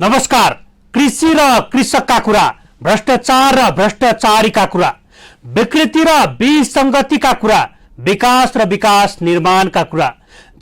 नमस्कार। कृषि र कृषकका कुरा, भ्रष्टाचार र भ्रष्टाचारीका कुरा, विकृति र विसंगतिका कुरा, विकास र विकास निर्माणका कुरा,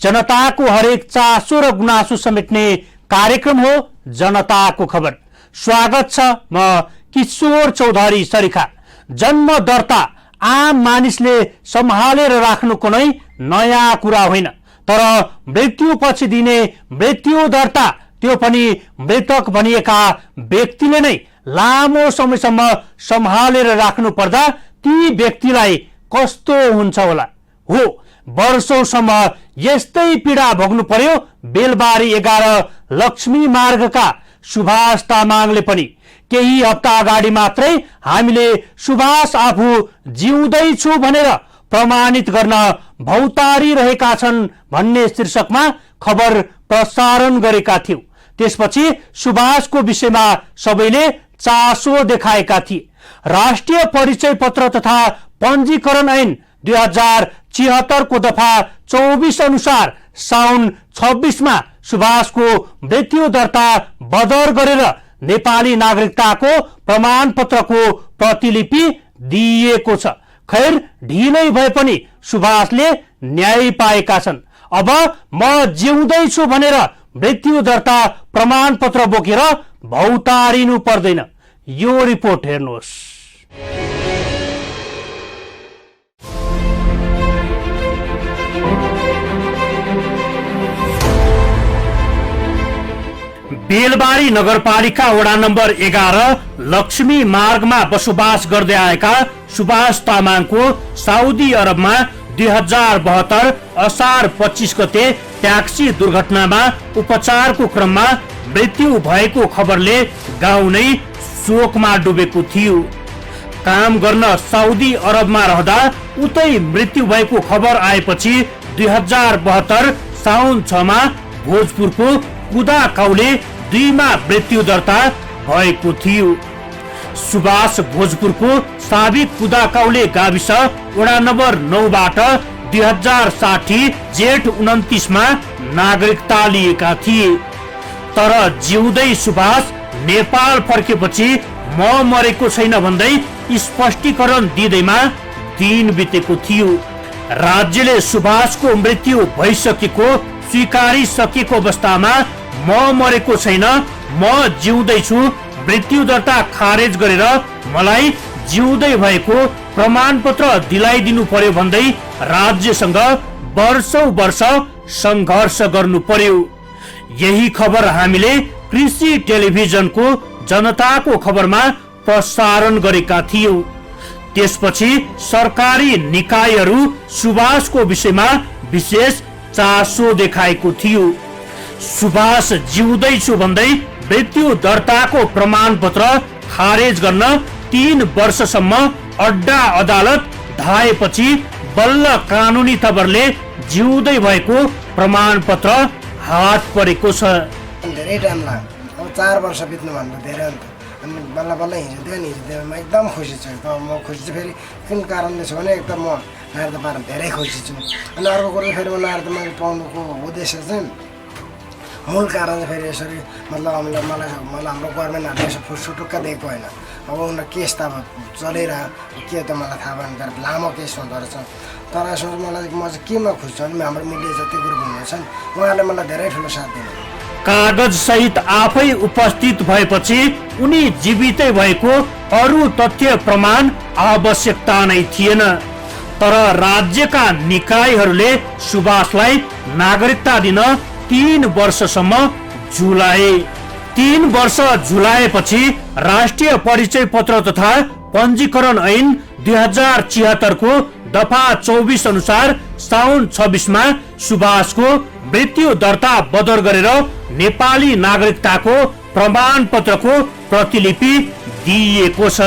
जनताको हरेक चासो र गुनासो समेट्ने कार्यक्रम हो जनताको खबर। स्वागत छ, म किशोर चौधरी सरिखा। जन्म दर्ता आम मानिसले सम्हालेर राख्नु कुनै नयाँ कुरा होइन, तर मृत्युपछि दिने मृत्यु दर्ता, त्यो पनि मृतक भनिएका व्यक्तिले नै लामो समयसम्म सम्हालेर राख्नु पर्दा ती व्यक्तिलाई कस्तो हुन्छ होला। हो, वर्षौंसम्म यस्तै पीडा भोग्नु पर्यो बेलबारी 11 लक्ष्मी मार्गका सुभाष तामाङले पनि। केही हप्ता अगाडि मात्रै हामीले सुभाष आफू जिउँदै छु भनेर प्रमाणित गर्न भौतारी रहेका छन् भन्ने शीर्षकमा खबर प्रसारण गरेका थियौं। त्यसपछि सुभाषको विषयमा सबैले चासो देखाएका थिए। राष्ट्रिय परिचय पत्र तथा पञ्जीकरण ऐन 2076 को दफा 24 अनुसार साउन 26 मा सुभाषको मृत्यु दर्ता बदर गरेर नेपाली नागरिकताको प्रमाणपत्रको प्रतिलिपि दिइएको छ। खैर, ढिलै भए पनि सुभाषले न्याय पाएका छन्। अब म जिउँदै छु भनेर मृत्यु दर्ता प्रमाणपत्र बोकेर भौतारिनु पर्दैन। यो रिपोर्ट हेर्नुहोस्। बेलबारी नगरपालिका वडा नम्बर 11 लक्ष्मी मार्गमा बसोबास गर्दै आएका सुभाष तामाङको साउदी अरबमा 2072 असार 25 गते ट्याक्सी दुर्घटनामा उपचारको क्रममा मृत्यु भएको खबरले गाउँ नै शोकमा डुबेको थियो। काम गर्न साउदी अरबमा रहँदा उतै मृत्यु भएको खबर आएपछि 2072 साउन 6 मा भोजपुरको कुदा काउले 2 मा मृत्यु दर्ता भएको थियो। सुभाष भोजपुरको साबिक कुदा काउले गाविस वडा नम्बर 9 बाट 2060 जेठ 29 मा नागरिकता लिएका थिए। तर जिउँदै सुभाष नेपाल फर्केपछि म मरेको छैन भन्दै स्पष्टीकरण दिँदैमा दिन बितेको थियो। राज्यले सुभाषको मृत्यु भइसकेको स्वीकारिसकेको अवस्थामा म मरेको छैन, म जिउँदै छु मृत्यु दर्ता खारेज गरेर मलाई जिउँदै भएको प्रमाणपत्र दिलाइदिनु पर्यो भन्दै राज्यसँग वर्षौं वर्ष संघर्ष गर्नु पर्यो। यही खबर हामीले कृषि टेलिभिजनको जनताको खबरमा प्रसारण गरेका थियौं। त्यसपछि सरकारी निकायहरू सुभाषको विषयमा विशेष चासो देखाएको थियो। सुभाष जिउँदै छु भन्दै मृत्यु दर्ताको प्रमाणपत्र खारेज गर्न 3 वर्षसम्म अड्डा अदालत धाएपछि बल्ल कानुनी तवरले जिउँदै भएको प्रमाणपत्र हात परेको छ। धेरै टाइम लाग्यो। अब 4 वर्ष बित्नु भन्दा धेरै अन्त। अनि बल्ल बल्ल हिजो म एकदम खुसी छु। म खुसी छु फेरि कुन कारणले छु भने एकदम म नागरिकता पाएर धेरै खुसी छु। अनि अर्को कुरो फेरि म नागरिकता मैले पाउनुको उद्देश्य चाहिँ मूल कारण चाहिँ फेरि यसरी मतलब मलाई हाम्रो गभर्मेन्टहरूले यसो फुटुक्क दिएको होइन। अब उनीहरू केस त अब चलिरह्यो के त मलाई थाहा भएन, तर लामो केस हुँदो रहेछ। तर यसो मलाई म चाहिँ केमा खुसी छु भने हाम्रो मिडिया जति ग्रुप हुन्छन् उहाँहरूले मलाई धेरै ठुलो साथ दिनु। कागज सहित आफै उपस्थित भएपछि उनी जीवितै भएको अरू तथ्य प्रमाण आवश्यकता नै थिएन। तर राज्यका निकायहरूले सुभाषलाई नागरिकता दिन 3 वर्षसम्म झुलाए। 3 वर्ष झुलाएपछि राष्ट्रिय परिचय पत्र तथा पञ्जीकरण ऐन 2076 को दफा 24 अनुसार साउन 26 मा सुभाषको मृत्यु दर्ता बदर गरेर नेपाली नागरिकताको प्रमाणपत्रको प्रतिलिपि दिइएको छ।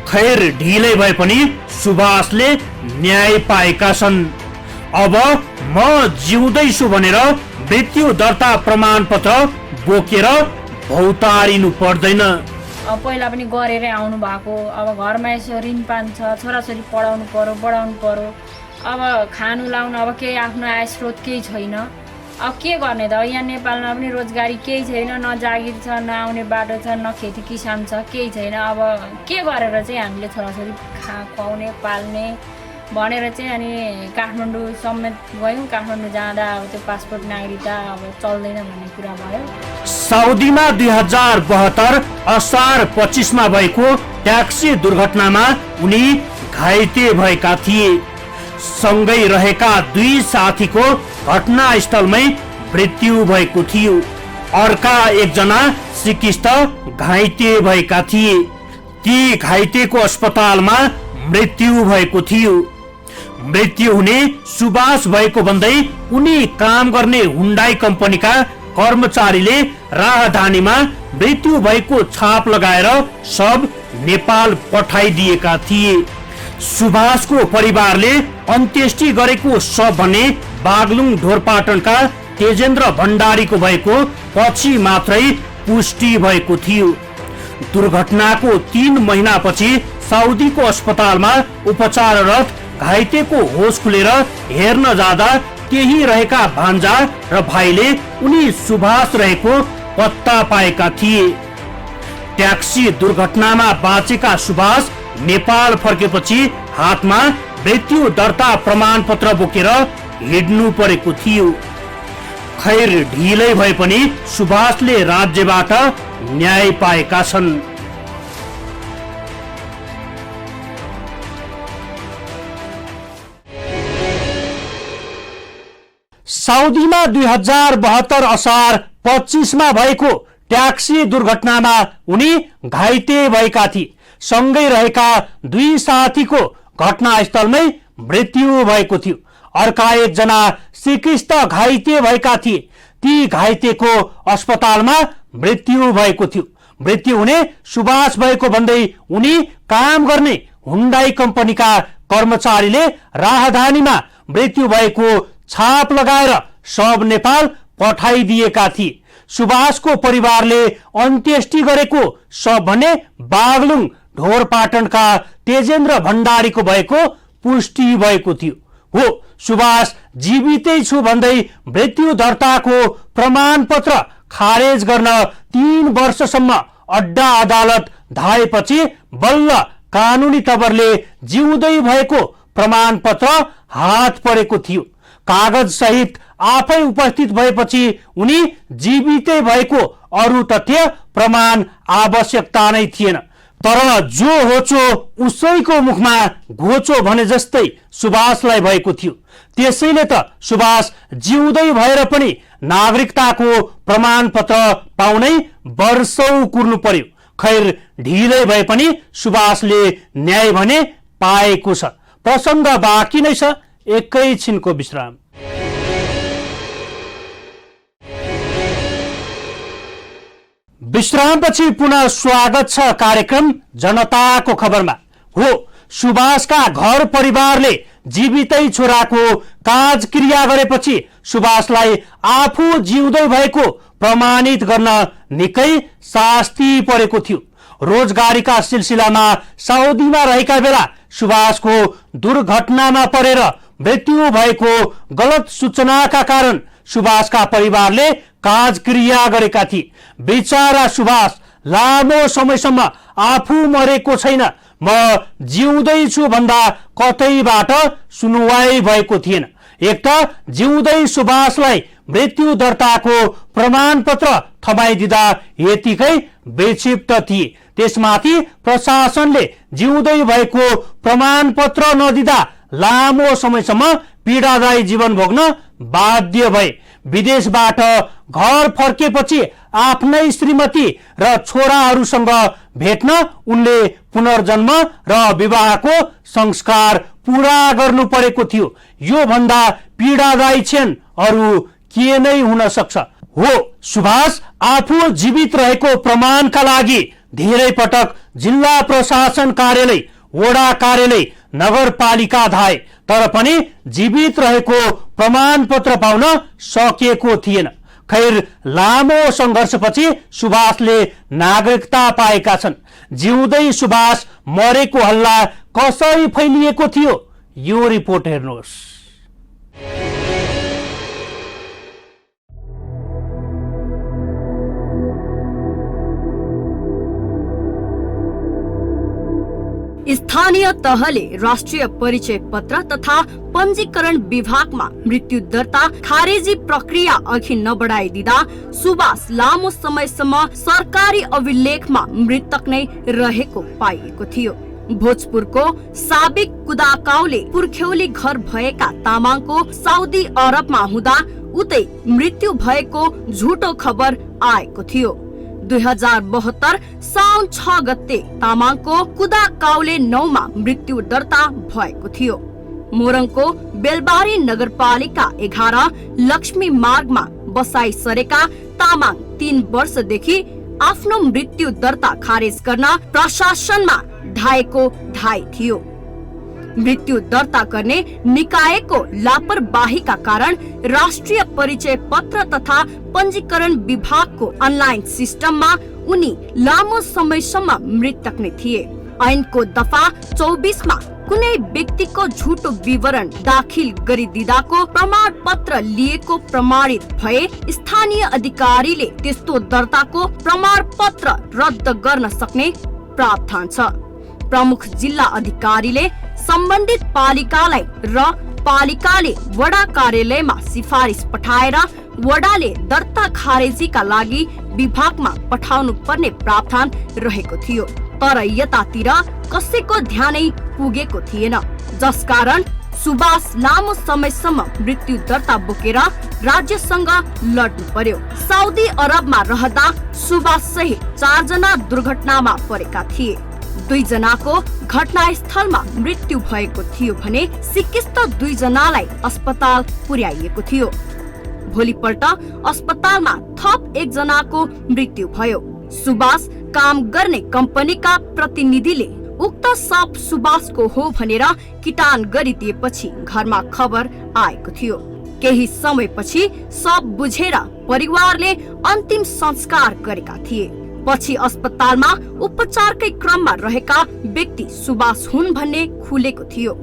खैर, ढिलै भए पनि सुभाषले न्याय पाएका छन्। अब म जिउँदै छु भनेर मृत्यु दर्ता प्रमाणपत्र बोकेर भौतारिनु पर्दैन। पहिला पनि गरेरै आउनु भएको, अब घरमा यसो ऋणपान छ, छोराछोरी पढाउनु पर्यो, बढाउनु पर्यो, अब खानु लाउनु अब केही आफ्नो आय स्रोत केही छैन। अब के गर्ने त यहाँ नेपालमा पनि रोजगारी केही छैन, न जागिर छ, न आउने बाटो छ, न खेती किसान छ, केही छैन। अब के गरेर चाहिँ हामीले छोराछोरी खुवाउने पाल्ने भनेर चाहिँ अनि काठमाडौँ समेत गयौँ। काठमाडौँ जाँदा अब त्यो पासपोर्ट नागरिकता अब चल्दैन भन्ने कुरा भयो। साउदीमा 2072 असार 25 मा भएको ट्याक्सी दुर्घटनामा उनी घाइते भएका थिए। सँगै रहेका 2 साथीको घटनास्थलमै मृत्यु भएको थियो। अर्का एकजना सिकिस्त घाइते भएका थिए। ती घाइतेको अस्पतालमा मृत्यु भएको थियो। मृत्यु हुने सुबास भएको भन्दै उनी काम गर्ने हुन्डाई कम्पनीका कर्मचारीले राहदानीमा मृत्यु भएको छाप लगाएर सब नेपाल पठाइदिएका थिए। सुभाषको परिवारले अन्त्येष्टि गरेको शव भने बागलुङ ढोरपाटनका तेजेन्द्र भण्डारीको भएको पछि मात्रै पुष्टि भएको थियो। दुर्घटनाको 3 महिनापछि साउदीको अस्पतालमा उपचाररत घाइतेको होस खुलेर हेर्न जाँदा त्यही रहेका भान्जा र भाइले उनी सुभाष रहेको पत्ता पाएका थिए। ट्याक्सी दुर्घटनामा बाँचेका सुभाष नेपाल फर्केपछि हातमा मृत्यु दर्ता प्रमाणपत्र बोकेर हिँड्नु परेको थियो। खैर ढिलै भए पनि सुभाषले राज्यबाट न्याय पाएका छन्। साउदीमा 2072 असार 25 मा भएको ट्याक्सी दुर्घटनामा उनी घाइते भएका थिए। सँगै रहेका 2 साथीको घटनास्थलमै मृत्यु भएको थियो। अर्का एकजना सिकिस्त घाइते भएका थिए। ती घाइतेको अस्पतालमा मृत्यु भएको थियो। मृत्यु हुने सुबास भएको भन्दै उनी काम गर्ने हुन्डाई कम्पनीका कर्मचारीले राहदानीमा मृत्यु भएको छाप लगाएर सब नेपाल पठाइदिएका थिए। सुबासको परिवारले अन्त्येष्टि गरेको शव भने बागलुङ ढोरपाटनका तेजेन्द्र भण्डारीको भएको पुष्टि भएको थियो। हो, सुबास जीवितै छु भन्दै मृत्यु दर्ताको प्रमाणपत्र खारेज गर्न 3 वर्षसम्म अड्डा अदालत धाएपछि बल्ल कानुनी तवरले जिउँदै भएको प्रमाणपत्र हात परेको थियो। कागज सहित आफै उपस्थित भएपछि उनी जीवितै भएको अरू तथ्य प्रमाण आवश्यकता नै थिएन। तर जो होचो उसैको मुखमा घोचो भने जस्तै सुबासलाई भएको थियो। त्यसैले त सुबास जिउँदै भएर पनि नागरिकताको प्रमाणपत्र पाउनै वर्षौं कुर्नु पर्यो। खैर ढिलै भए पनि सुबासले न्याय भने पाएको छ। प्रसङ्ग बाँकी नै छ, एकैछिनको विश्राम। विश्रामपछि पुनः स्वागत छ कार्यक्रम जनताको खबरमा। हो, सुबासका घर परिवारले जीवितै छोराको काज क्रिया गरेपछि सुबासलाई आफू जिउँदै भएको प्रमाणित गर्न निकै शास्ति परेको थियो। रोजगारीका सिलसिलामा साउदीमा रहेका बेला सुबासको दुर्घटनामा परेर मृत्यु भएको गलत सूचनाका कारण सुबासका परिवारले काज क्रिया गरेका थिए। बेचारा सुबास लामो समयसम्म आफू मरेको छैन, म जिउँदै छु भन्दा कतैबाट सुनुवाई भएको थिएन। एक त जिउँदै सुबासलाई मृत्यु दर्ताको प्रमाणपत्र थमाइदिँदा यतिकै बेक्षिप्त थिए। त्यसमाथि प्रशासनले जिउँदै भएको प्रमाणपत्र नदिँदा लामो समयसम्म पीडादायी जीवन भोग्न बाध्य भए। विदेशबाट घर फर्केपछि आफ्नै श्रीमती र छोराहरूसँग भेट्न उनले पुनर्जन्म र विवाहको संस्कार पूरा गर्नु परेको थियो। यो भन्दा पीडादायी क्षण अरू के नै हुन सक्छ। हो, सुबास आफू जीवित रहेको प्रमाणका लागि धेरै पटक जिल्ला प्रशासन कार्यालय, वडा कार्यालय, नगरपालिका धाए, तर पनि जीवित रहेको प्रमाणपत्र पाउन सकेको थिएन। खैर लामो सङ्घर्षपछि सुबासले नागरिकता पाएका छन्। जिउँदै सुबास मरेको हल्ला कसरी फैलिएको थियो, यो रिपोर्ट हेर्नुहोस्। स्थानीय तहले राष्ट्रिय परिचय पत्र तथा पञ्जीकरण विभागमा मृत्यु दर्ता खारेजी प्रक्रिया अघि नबढाइदिँदा सुबास लामो समयसम्म सरकारी अभिलेखमा मृतक नै रहेको पाइएको थियो। भोजपुरको साबिक कुदाकाउले पुर्ख्यौली घर भएका तामाङको साउदी अरबमा हुँदा उतै मृत्यु भएको झुटो खबर आएको थियो। 2072 साउन 6 गते तामाङको कुदाकाउले 9 मा मृत्यु दर्ता भएको थियो। मोरङको बेलबारी नगरपालिका 11 लक्ष्मी मार्गमा बसाई सरेका तामाङ 3 वर्षदेखि आफ्नो मृत्यु दर्ता खारेज गर्न प्रशासनमा धाएको धाई थियो। मृत्यु दर्ता गर्ने निकायको लापरवाहीका कारण राष्ट्रिय परिचय पत्र तथा पञ्जीकरण विभागको अनलाइन सिस्टममा उनी लामो समयसम्म मृतक नै थिए। ऐनको दफा 24 मा कुनै व्यक्तिको झुटो विवरण दाखिल गरिदिँदाको प्रमाण पत्र लिएको प्रमाणित भए स्थानीय अधिकारीले त्यस्तो दर्ताको प्रमाण पत्र रद्द गर्न सक्ने प्रावधान छ। प्रमुख जिल्ला अधिकारीले सम्बन्धित पालिकालाई र पालिकाले वडा कार्यालयमा सिफारिस पठाएर वडाले दर्ता खारेजीका लागि विभागमा पठाउनु पर्ने प्रावधान रहेको थियो। तर यतातिर कसैको ध्यानै पुगेको थिएन, जसकारण सुबास लामो समयसम्म मृत्यु दर्ता बोकेर राज्यसँग लड्नु पर्यो। साउदी अरबमा रहँदा सुबास सहित 4 जना दुर्घटनामा परेका थिए। 2 जनाको घटनास्थलमा मृत्यु भएको थियो भने सिकिस्त 2 जनालाई अस्पताल पुर्याइएको थियो। भोलिपल्ट अस्पतालमा थप 1 जनाको मृत्यु भयो। सुबास काम गर्ने कम्पनीका प्रतिनिधिले उक्त शव सुबासको हो भनेर किटान गरिदिएपछि घरमा खबर आएको थियो। केही समयपछि शव बुझेर परिवारले अन्तिम संस्कार गरेका थिए। पछि अस्पतालमा उपचारकै क्रममा रहेका व्यक्ति सुबास हुन् भन्ने खुलेको थियो।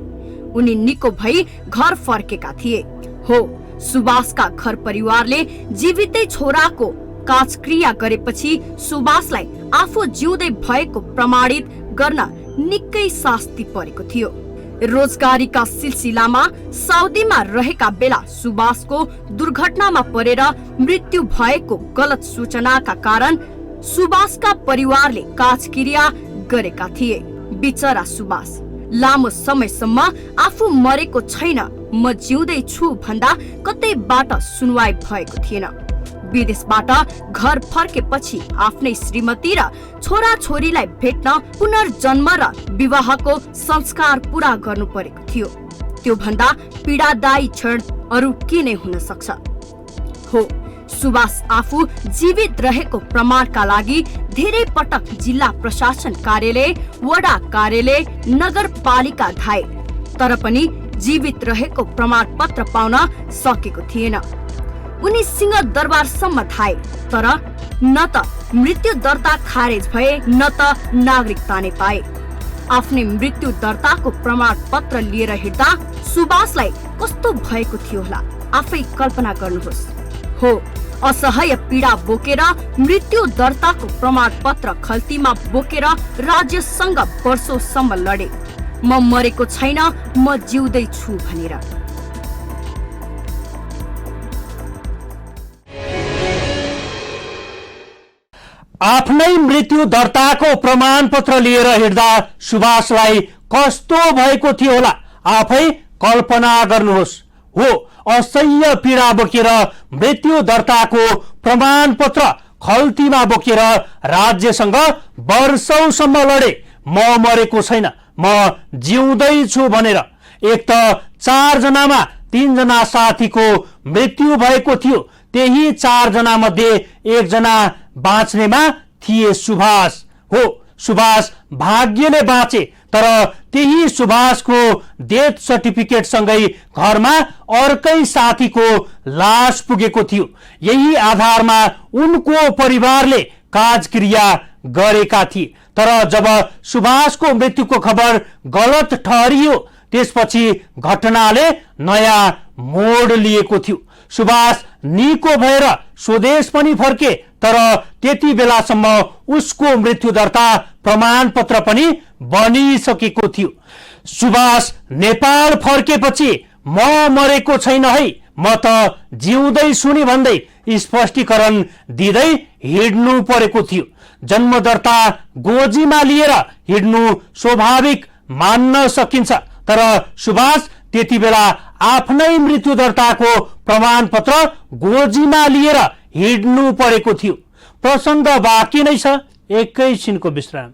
उनी निको भई घर फर्केका थिए। हो, सुबासका घर परिवारले जीवितै छोराको काजक्रिया गरेपछि सुबासलाई आफू जिउँदै भएको प्रमाणित गर्न निकै शास्ति परेको थियो। रोजगारीका सिलसिलामा साउदीमा रहेका बेला सुबासको दुर्घटनामा परेर मृत्यु भएको गलत सूचनाका कारण सुबासका परिवारले काजक्रिया गरेका थिए। बिचरा सुबास लामो समयसम्म आफू मरेको छैन, म जिउँदै छु भन्दा कतैबाट सुनवाई भएको थिएन। विदेशबाट घर फर्केपछि आफ्नै श्रीमती र छोरा छोरीलाई भेट्न पुनर्जन्म र विवाहको संस्कार पूरा गर्नु परेको थियो। त्यो भन्दा पीडादायी क्षण अरू के नै हुन सक्छ। हो, सुबास आफू जीवित रहेको प्रमाणका लागि धेरै पटक जिल्ला प्रशासन कार्यालय, वडा कार्यालय, नगरपालिका धाए, तर पनि जीवित रहेको प्रमाण पत्र पाउन सकेको थिएन। उनी सिंहदरबारसम्म धाए, तर न त मृत्यु दर्ता खारेज भए न त नागरिकता नै पाए। आफ्नै मृत्यु दर्ताको प्रमाण पत्र लिएर हिँड्दा सुबासलाई कस्तो भएको थियो होला, आफै कल्पना गर्नुहोस्। हो, असह्य पीडा बोकेर मृत्यु दर्ताको प्रमाण पत्र खल्तीमा बोकेर राज्यसँग वर्षौंसम्म लडे, म मरेको छैन, म जिउँदै छु भनेर। आफ्नै मृत्यु दर्ताको प्रमाण पत्र लिएर हिँड्दा सुबासलाई कस्तो भएको थियो होला, आफै कल्पना गर्नुहोस्। हो, असह्य पीडा बोकेर मृत्यु दर्ताको प्रमाण पत्र खल्तीमा बोकेर राज्यसँग वर्षौंसम्म लडे, म मरेको छैन, म जिउँदै छु भनेर। एक त 4 जनामा 3 जना साथीको मृत्यु भएको थियो, त्यही 4 जना मध्ये 1 जना बाँच्नेमा थिए सुबास। हो, सुबास भाग्यले बाँचे, तर त्यही सुबासको डेथ सर्टिफिकेट सँगै घरमा अर्कै साथीको लास पुगेको थियो। यही आधारमा उनको परिवारले काजक्रिया गरेका थिए। तर जब सुबासको मृत्युको खबर गलत ठहरियो, त्यसपछि घटनाले नयाँ मोड लिएको थियो। सुभाष निको भएर स्वदेश पनि फर्के, तर त्यति बेलासम्म उसको मृत्यु दर्ता प्रमाणपत्र पनि बनिसकेको थियो। सुभाष नेपाल फर्केपछि म मरेको छैन है, म त जिउँदै सुनि भन्दै स्पष्टीकरण दिँदै हिँड्नु परेको थियो। जन्म दर्ता गोजीमा लिएर हिँड्नु स्वाभाविक मान्न सकिन्छ, तर सुभाष त्यति बेला आफ्नै मृत्यु दर्ताको प्रमाणपत्र गोजीमा लिएर हिँड्नु परेको थियो। प्रसङ्ग बाँकी नै छ, एकैछिनको विश्राम।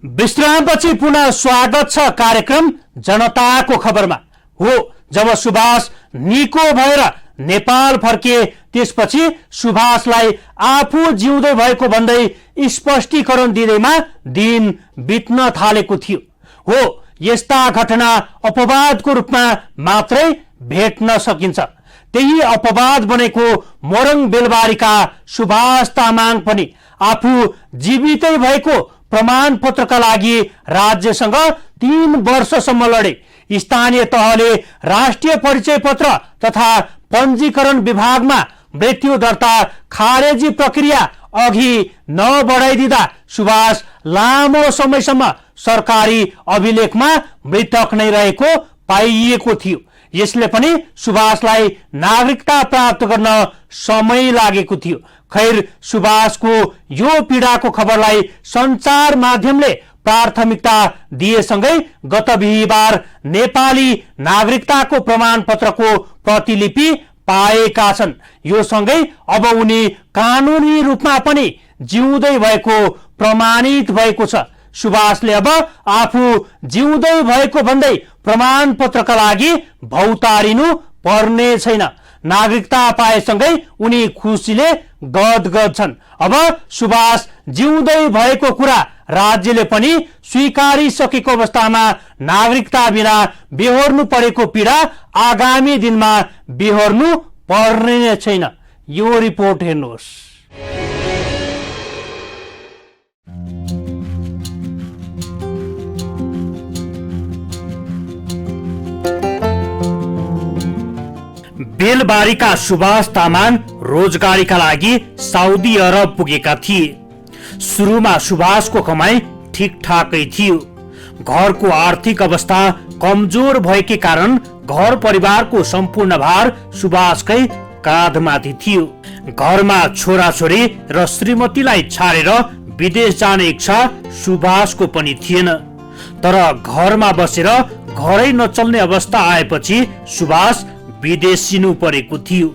विश्रामपछि पुनः स्वागत छ कार्यक्रम जनताको खबरमा। हो, जब सुभाष निको भएर नेपाल फर्के त्यसपछि सुभाषलाई आफू जिउँदै भएको भन्दै स्पष्टीकरण दिँदैमा दिन बित्न थालेको थियो। हो, यस्ता घटना अपवादको रूपमा मात्रै भेट्न सकिन्छ। त्यही अपवाद बनेको मोरङ बेलबारीका सुभाष तामाङ पनि आफू जीवितै भएको प्रमाणपत्रका लागि राज्यसँग 3 वर्षसम्म लडे। स्थानीय तहले राष्ट्रिय परिचय पत्र तथा पञ्जीकरण विभागमा मृत्यु दर्ता खारेजी प्रक्रिया अघि नबढाइदिँदा सुभाष लामो समयसम्म सरकारी अभिलेखमा मृतक नै रहेको पाइएको थियो। यसले पनि सुभाषलाई नागरिकता प्राप्त गर्न समय लागेको थियो। खैर, सुभाषको यो पीडाको खबरलाई सञ्चार माध्यमले प्राथमिकता दिएसँगै गत बिहीबार नेपाली नागरिकताको प्रमाणपत्रको प्रतिलिपि पाएका छन्। यो सँगै अब उनी कानुनी रूपमा पनि जिउँदै भएको प्रमाणित भएको छ। सुभाषले अब आफू जिउँदै भएको भन्दै प्रमाणपत्रका लागि भौतारिनु पर्ने छैन। नागरिकता पाएसँगै उनी खुसीले गदगद छन्। अब सुभाष जिउँदै भएको कुरा राज्यले पनि स्वीकारिसकेको अवस्थामा नागरिकता बिना बेहोर्नु परेको पीडा आगामी दिनमा बेहोर्नु पर्ने छैन। यो रिपोर्ट हेर्नुहोस्। बेलबारीका सुभाष तामाङ रोजगारीका लागि साउदी अरब पुगेका थिए। सुरुमा सुभाषको कमाई ठिकठाकै थियो। घरको आर्थिक अवस्था कमजोर भएकै कारण घर परिवारको सम्पूर्ण भार सुभाषकै काँधमाथि थियो। घरमा छोराछोरी र श्रीमतीलाई छाडेर विदेश जाने इच्छा सुभाषको पनि थिएन। तर घरमा बसेर घरै नचल्ने अवस्था आएपछि सुभाष विदेशिनु परेको थियो।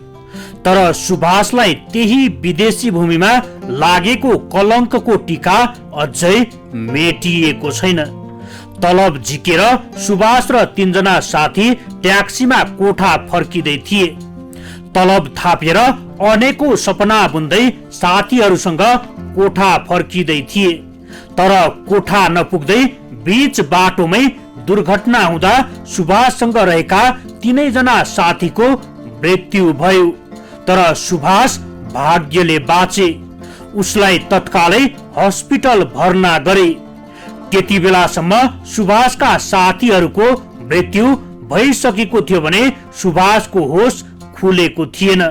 तर सुभाषलाई त्यही विदेशी भूमिमा लागेको कलङ्कको टीका अझै मेटिएको छैन। तलब झिकेर सुभाष र 3 जना साथी ट्याक्सीमा कोठा फर्किँदै थिए। तलब थापेर अनेकौं सपना बुन्दै साथीहरूसँग कोठा फर्किँदै थिए। तर कोठा नपुग्दै बीच बाटोमै दुर्घटना हुँदा सुभाषसँग रहेका 3 जना साथीको मृत्यु भयो। तर सुभाष भाग्यले बाँचे। उसलाई तत्कालै हस्पिटल भर्ना गरे। त्यति बेलासम्म सुभाषका साथीहरूको मृत्यु भइसकेको थियो भने सुभाषको होस खुलेको थिएन।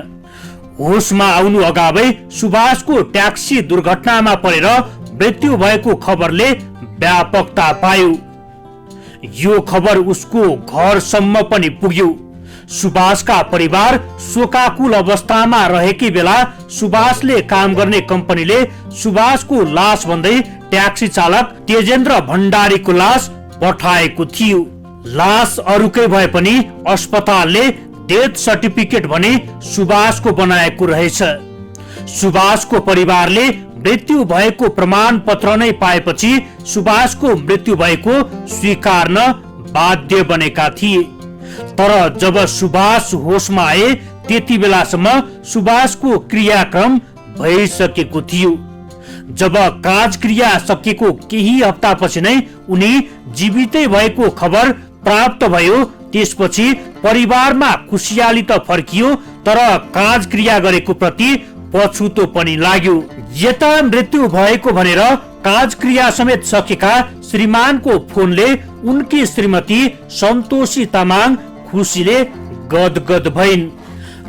होसमा आउनु अगावै सुभाषको ट्याक्सी दुर्घटनामा परेर मृत्यु भएको खबरले व्यापकता पायो। यो खबर उसको घरसम्म पनि पुग्यो। सुभाषका परिवार शोकाकुल अवस्थामा रहेकै बेला सुभाषले काम गर्ने कम्पनीले सुभाषको लास भन्दै ट्याक्सी चालक तेजेन्द्र भण्डारीको लास पठाएको थियो। लास अरूकै भए पनि अस्पतालले डेथ सर्टिफिकेट भने सुभाषको बनाएको रहेछ। सुभाषको परिवारले मृत्यु भएको प्रमाण पत्र नै पाएपछि सुभाषको मृत्यु भएको स्वीकार्न बाध्य बनेका थिए। तर जब सुभाष होसमा आए त्यति बेलासम्म सुभाषको क्रियाक्रम भइसकेको थियो। जब काजक्रिया सकिएको केही हप्तापछि नै उनी जीवितै भएको खबर प्राप्त भयो। त्यसपछि परिवारमा खुशियाली त फर्कियो, तर काजक्रिया गरेको प्रति पछुतो पनि लाग्यो। यता मृत्यु भएको भनेर काजक्रिया समेत सकेका श्रीमानको फोनले उनकी श्रीमती सन्तोषी तामाङ खुसीले गदगद भइन्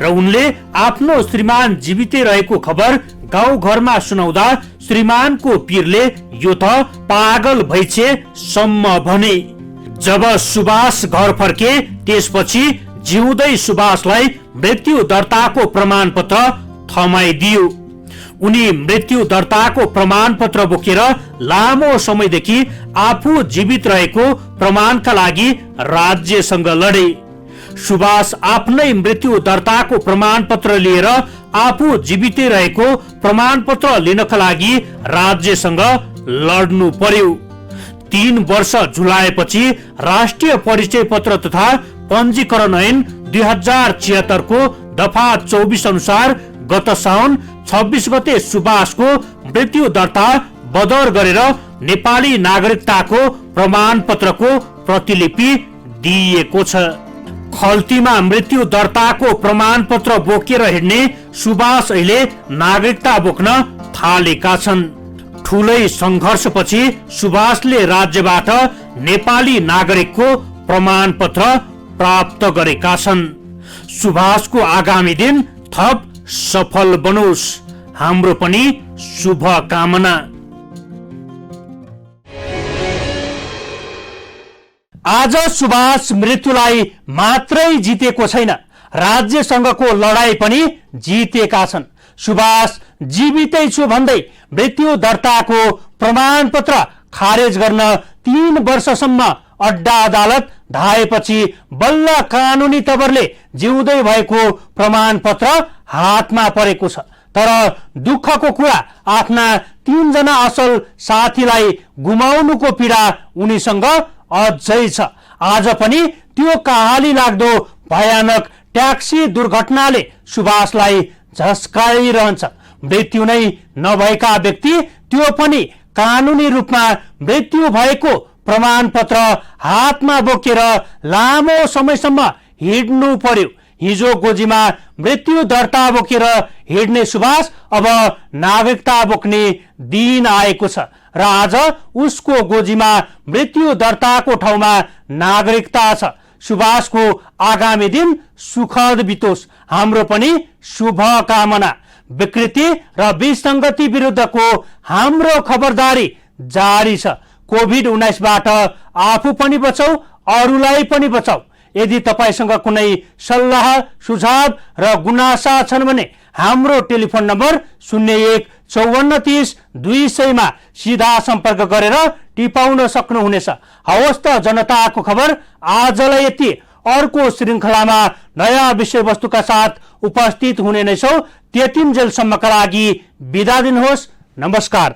र उनले आफ्नो श्रीमान जीवितै रहेको खबर गाउँ घरमा सुनाउँदा श्रीमानको पीरले यो त पागल भइछे सम्म भने। जब सुभाष घर फर्के त्यसपछि जिउँदै सुभाषलाई मृत्यु दर्ताको प्रमाणपत्र थमाइदियो। उनी मृत्यु दर्ताको प्रमाणपत्र बोकेर लामो समयदेखि आफू जीवित रहेको प्रमाणका लागि राज्यसँग लडे। सुभाष आफ्नै मृत्यु दर्ताको प्रमाणपत्र लिएर आफू जीवितै रहेको प्रमाणपत्र लिनका लागि राज्यसँग लड्नु पर्यो। 3 वर्ष झुलाएपछि राष्ट्रिय परिचय पत्र तथा पञ्जीकरण ऐन 2076 को दफा 24 अनुसार गत साउन 26 गते सुभाषको मृत्यु दर्ता बदर गरेर नेपाली नागरिकताको प्रमाणपत्रको प्रतिलिपि दिइएको छ। खल्तीमा मृत्यु दर्ताको प्रमाणपत्र बोकेर हिँड्ने सुभाष अहिले नागरिकता बोक्न थालेका छन्। ठूलै संघर्षपछि सुभाषले राज्यबाट नेपाली नागरिकको प्रमाणपत्र प्राप्त गरेका छन्। सुभाषको आगामी दिन थप सफल बनोस्, हाम्रो पनि शुभकामना। आज सुभाष मृत्युलाई मात्रै जितेको छैन, राज्यसँगको लडाई पनि जितेका छन्। सुभाष जीवितै छु भन्दै मृत्यु दर्ताको प्रमाणपत्र खारेज गर्न 3 वर्षसम्म अड्डा अदालत धाएपछि बल्ल कानुनी तवरले जिउँदै भएको प्रमाणपत्र हातमा परेको छ। तर दुःखको कुरा आफ्ना 3 जना असल साथीलाई गुमाउनुको पीडा उनीसँग अझै छ। आज पनि त्यो कहाली लाग्दो भयानक ट्याक्सी दुर्घटनाले सुभाषलाई झस्काइरहन्छ। मृत्यु नै नभएका व्यक्ति त्यो पनि कानुनी रूपमा मृत्यु भएको प्रमाणपत्र हातमा बोकेर लामो समयसम्म हिँड्नु पर्यो। हिजो गोजीमा मृत्यु दर्ता बोकेर हिँड्ने सुभाष अब नागरिकता बोक्ने दिन आएको छ र आज उसको गोजीमा मृत्यु दर्ताको ठाउँमा नागरिकता छ। सुभाषको आगामी दिन सुखद बितोस्, हाम्रो पनि शुभकामना। विकृति र विसंगति विरुद्धको हाम्रो खबरदारी जारी छ। कोभिड-19बाट आफू पनि बचाऊ, अरूलाई पनि बचाऊ। यदि तपाईसँग कुनै सल्लाह सुझाव र गुनासा छन् भने हाम्रो टेलिफोन नम्बर 01 54 30 200 मा सिधा सम्पर्क गरेर टिपाउन सक्नुहुनेछ। हवस् त जनताको खबर आजलाई यति। अर्को श्रृंखलामा नयाँ विषयवस्तुका साथ उपस्थित हुने नै छौं। त्यतिन्जेलसम्मका लागि बिदा दिनुहोस्। नमस्कार।